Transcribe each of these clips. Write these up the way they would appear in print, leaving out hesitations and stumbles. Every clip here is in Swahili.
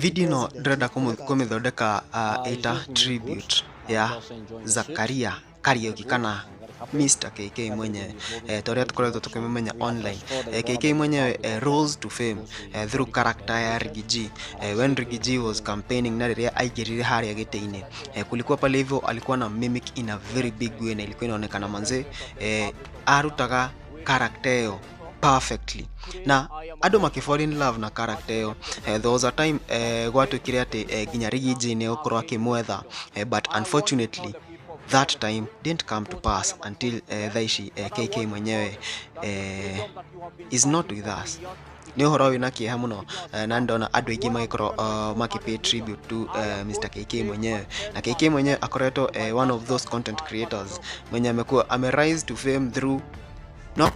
Video no ndĩrenda kũmĩthondeka ĩta tribute ya Zakaria Kariuki kana Mr. KK mwenyewe toria tukoretwo tukimemenya online. KK mwenyewe rose to fame through character ya Rigathi. When Rigathi was campaigning na riria aigirire haria gĩtĩ-inĩ, kulikuwa pale hivyo alikuwa na mimic in a very big way na ilikuwa inaonekana manze arutaga character yo perfectly na ado makifall in love na character yo. There was a time gwatwikire ati ginya Rigathi ni ukorwo akimwetha, but unfortunately that time didn't come to pass until thaishi KK mwenyewe is not with us. Ni uhoro wina kieha muno na ndona andu aingi magikoro makipay tribute to Mr. KK mwenyewe, na KK mwenyewe akoretwo one of those content creators mwenye amekuwa rise to fame through not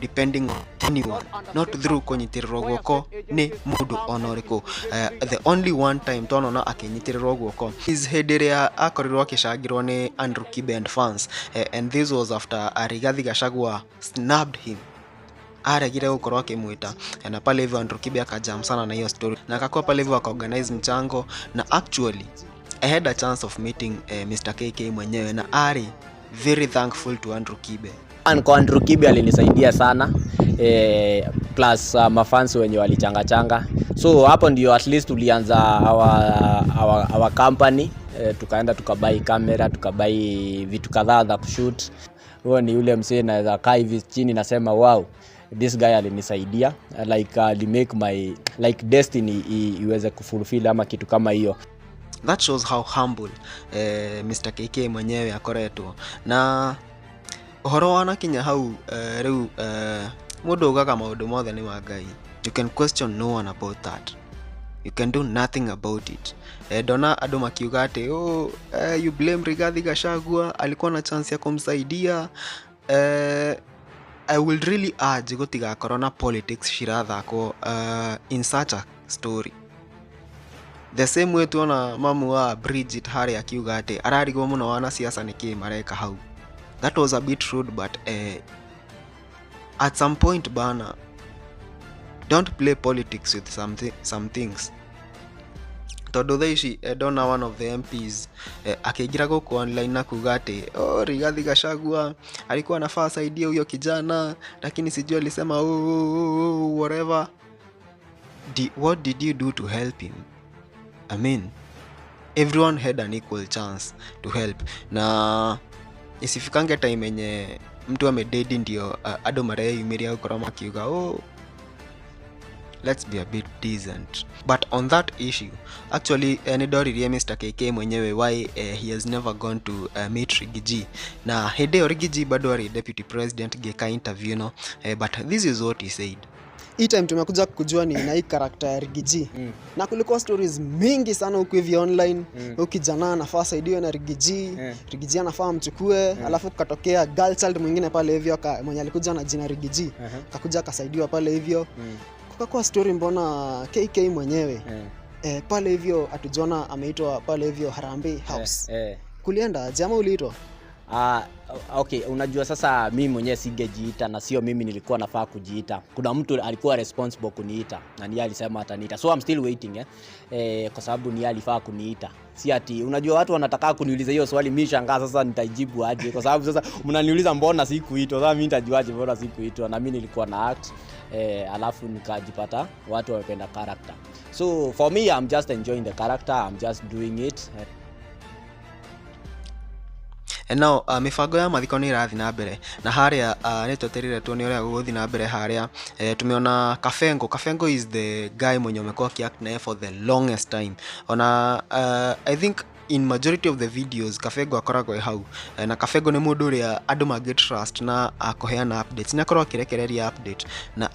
depending on anyone, not through kunyitirwo guoko ni mundu onoriku. The only one time tonona akinyitirwo guoko is hediria akorirwo akishagirwo ni Andrew Kibe and fans, and this was after Rigathi Gachagua snapped him. Aregire gukorwo akimwita na pale hivyo Andrew Kibe akajam sana na hiyo story na akakuwa pale hivyo akaorganize mchango, na actually I had a chance of meeting Mr. KK mwenyewe na ari very thankful to Andrew Kibe. Kwa Andrew Kibe alinisaidia sana plus mafans wenye walichanga. So hapo ndio at least tulianza our company, tukaenda tukabai kamera, tukabai vitu kadhaa za kushoot. Huo ni yule msee naweza kaa hivi chini nasema wow, this guy alinisaidia like make my like destiny iweze kufulfill ama kitu kama hiyo. That shows how humble Mr. KK mwenyewe akoretwo, na uhoro wana kinya hau riu mundu ugaga maundu mothe ni wa Ngai. You can question no one about that. You can do nothing about it. Dona adu makiuga ati you blame Rigathi Gachagua, alikuwa na chance ya kumsaidia. I will really urge gutiga corona politics shirathako in such a story. The same way tuona mamu wa Bridget Harry akiuga ati ararigwo muno wana siasa niki mareka hau. That was a bit rude, but at some point bana, don't play politics with some things. Todo thaishi dona one of the MPs akigira guko online na kuga ati Rigathi Gachagua alikuwa anafaa saidia huyo kijana lakini sijui alisema whatever. What did you do to help him? I mean, everyone had an equal chance to help. Na isifikange time yenye mtu amededi ndio ado mare yumiria ukoroma kiuga let's be a bit decent. But on that issue actually nidoririe Mr. KK mwenyewe why he has never gone to meet Rigathi, na hede Rigathi bado ari deputy president geka interview no, but this is what he said. Hii time tumekuja kujua ni na hii character ya Rigathi. Na kulikuwa stories mingi sana huko hivi online. Ukijana anafaa saidiwe na Rigathi, Rigathi anafaa mchukue, alafu katokea girl child mwingine pale hivyo mwenye alikuja na jina Rigathi, akakuja akasaidiwa pale hivyo. Kukakuwa story mbona KK mwenyewe pale hivyo atujona ameitwa pale hivyo Harambee House. Kulienda jamaa uliitwa? Okay, unajua sasa mimi mwenyewe singejiita na sio mimi nilikuwa nafaa kujiita. Kuna mtu alikuwa responsible kuniita na ni alisema ataniita. So I'm still waiting kwa sababu ni alifaa kuniita. Si ati unajua watu wanataka kuniuliza hiyo swali, mimi shangaa sasa nitajibu aje kwa sababu sasa mnaniuliza mbona sikuitwa. Sasa mimi nitajuaje mbona sikuitwa, na mimi nilikuwa na act alafu nikajipata watu wamependa character. So for me I'm just enjoying the character, I'm just doing it. And now mifango ya mathiko ni irathi na mbere na haria nitoterire tu ni uria guthi na mbere haria tumeona Kafengo is the guy mwenye amekuwa akiact na for the longest time. Ona I think in majority of the videos Kafengo akoragwo hau, na Kafengo ni mundu uria andu ma get trust na akoheana updates, na akorwo akirekereria update, na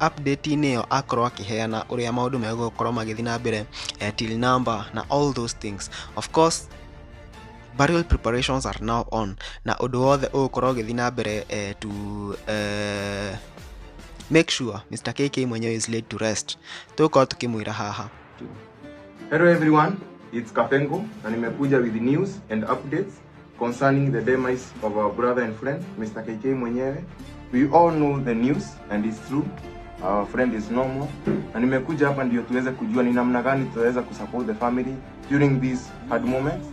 update niyo akorwo akiheana uria maundu megukorwo magithi na mbere, till number na all those things. Of course burial preparations are now on, na undu wothe ukorwo githi na mbere to make sure Mr. KK mwenyewe is laid to rest. Tuko tukimwira haha. Hello everyone, it's Kafengo and nimekuja with the news and updates concerning the demise of our brother and friend Mr. KK mwenyewe. We all know the news and it's true. our friend is normal. Na nimekuja hapa ndio tuweze kujua ni namna gani tutaweza kusupport the family during these hard moments.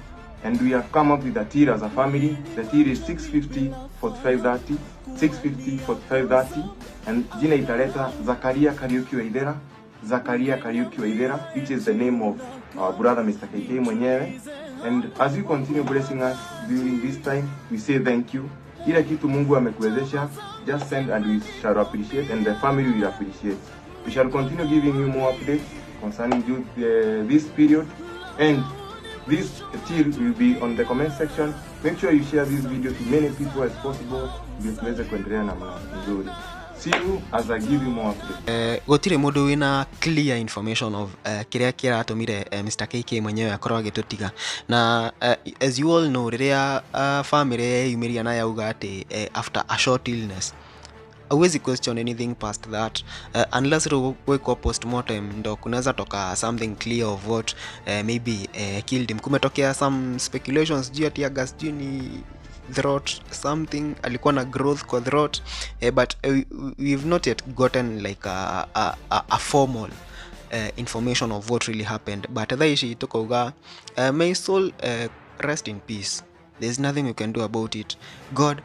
And we have come up with a tier as a family. The tier is 650 4530, 650 4530, and jina italeta Zakaria Kariuki Waithera, Zakaria Kariuki Waithera, which is the name of our brother Mr. KK mwenyewe. And as you continue blessing us during this time, we say thank you. Ile kitu Mungu amekuwezesha, just send and we shall appreciate, and the family will appreciate. We shall continue giving you more updates concerning this period, and this tier will be on the comment section. Make sure you share this video to many people as possible ndio tuweze kuendelea na mzuri. See you as I give you more updates. Gotire mundu wina clear information of kiria kiratumire Mr. KK mwenyewe akorwo agitutiga na as you all know riria family yumiria na yauga ati after a short illness always question anything past that unless weko postmortem ndo kunaweza toka something clear of what maybe killed him. Kumetokea some speculations juu ati Augustine ni throat something alikuwa na growth kwa throat but we've not yet gotten like a formal information of what really happened, but thaishi tukauga may soul rest in peace. There's nothing you can do about it. God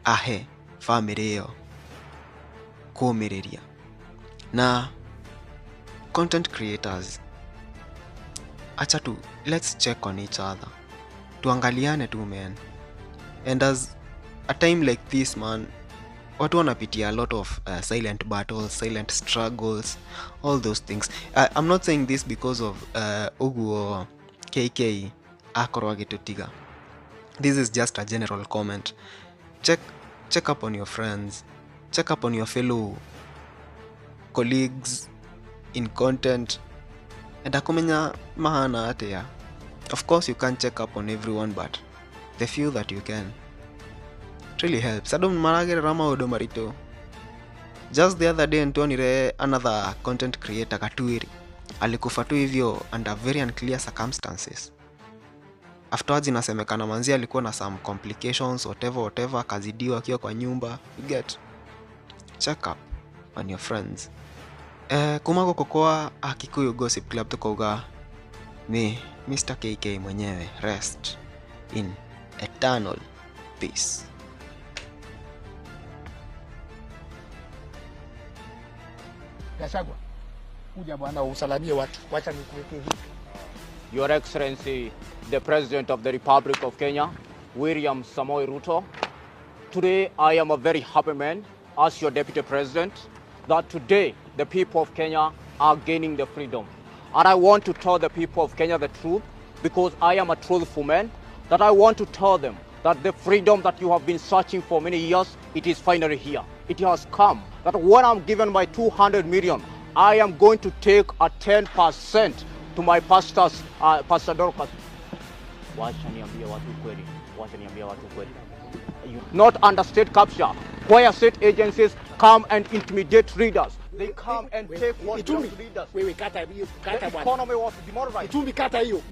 ahe family yo kuumiriria na content creators, acha tu let's check on each other, tuangaliane tu man. And as a time like this man, watu wanapitia a lot of silent battles, silent struggles, all those things. I'm not saying this because of Ugu or KK akorwa gitutiga. This is just a general comment. Check up on your friends, check up on your fellow colleagues in content, and akumenya mahana atea. Of course you can't check up on everyone, but the few that you can, it really helps. Adom maragere rama odo marito. Just the other day ntuonire another content creator Katuiri alikufa tu hivyo under very unclear circumstances. Afterwards inasemekana manzi alikuwa na some complications whatever, kazidiwa akiwa kwa nyumba. You get, check up on your friends. Kumako kokoa Kikuyu Gossip Club tukauga me Mr. KK mwenyewe rest in eternal peace. Gachagua, kuja bwana usalamie watu. Wacha nikuweke hivi. Your Excellency, the President of the Republic of Kenya, William Samoei Ruto. Today I am a very happy man as your Deputy President that today the people of Kenya are gaining the freedom. And I want to tell the people of Kenya the truth because I am a truthful man, that I want to tell them that the freedom that you have been searching for many years, it is finally here. It has come. That when I'm given my 200 million, I am going to take a 10% to my pastors, Pastor Dorcas. Wacha niambie watu kweli. You not under state capture, where state agencies come and intimidate readers. They come and take what belongs to leaders. Wewe kata hiyo, kata The bwana. economy was demoralized. Itumbi kata hiyo.